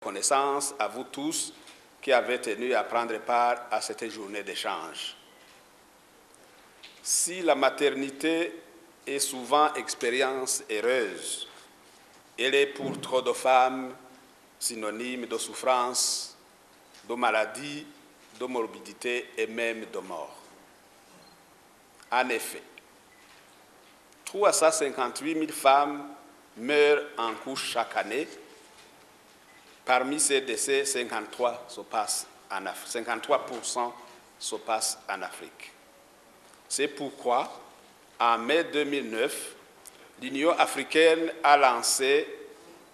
reconnaissance à vous tous qui avez tenu à prendre part à cette journée d'échange. Si la maternité est souvent expérience heureuse, elle est pour trop de femmes synonyme de souffrance, de maladie, de morbidité et même de mort. En effet, 358 000 femmes meurent en couche chaque année. Parmi ces décès, 53% se passent en Afrique. C'est pourquoi, en mai 2009, l'Union africaine a lancé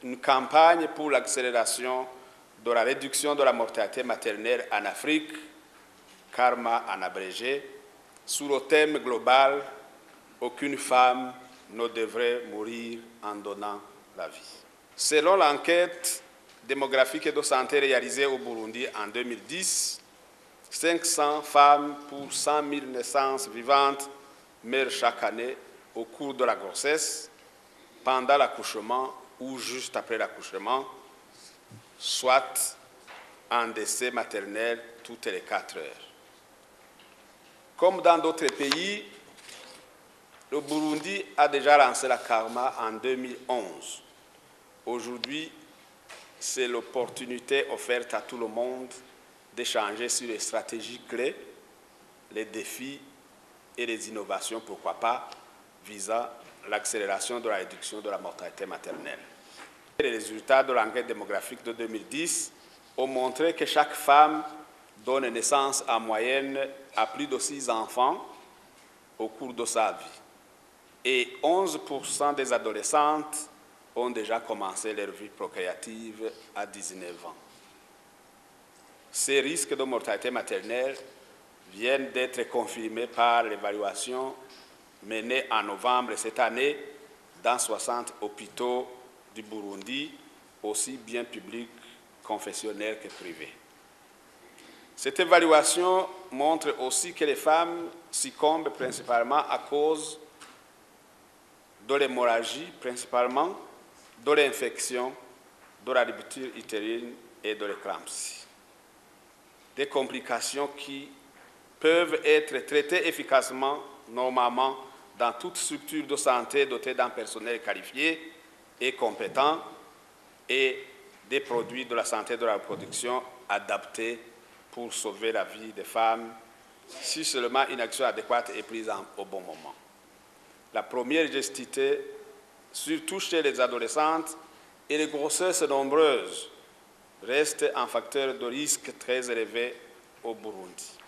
une campagne pour l'accélération de la réduction de la mortalité maternelle en Afrique, CARMA en abrégé, sous le thème global « Aucune femme ne devrait mourir en donnant la vie ». Selon l'enquête démographique et de santé réalisée au Burundi en 2010, 500 femmes pour 100 000 naissances vivantes meurent chaque année au cours de la grossesse, pendant l'accouchement ou juste après l'accouchement, soit en décès maternel toutes les 4 heures. Comme dans d'autres pays, le Burundi a déjà lancé la CARMA en 2011. Aujourd'hui, c'est l'opportunité offerte à tout le monde d'échanger sur les stratégies clés, les défis et les innovations, pourquoi pas, visant l'accélération de la réduction de la mortalité maternelle. Les résultats de l'enquête démographique de 2010 ont montré que chaque femme donne naissance en moyenne à plus de 6 enfants au cours de sa vie. Et 11% des adolescentes ont déjà commencé leur vie procréative à 19 ans. Ces risques de mortalité maternelle viennent d'être confirmés par l'évaluation menée en novembre cette année dans 60 hôpitaux du Burundi, aussi bien publics, confessionnels que privés. Cette évaluation montre aussi que les femmes succombent principalement à cause de l'hémorragie, principalement, de l'infection, de la rupture utérine et de l'éclampsie. Des complications qui peuvent être traitées efficacement, normalement, dans toute structure de santé dotée d'un personnel qualifié et compétent et des produits de la santé de la reproduction adaptés pour sauver la vie des femmes si seulement une action adéquate est prise au bon moment. La première gesticité, surtout chez les adolescentes et les grossesses nombreuses, reste un facteur de risque très élevé au Burundi.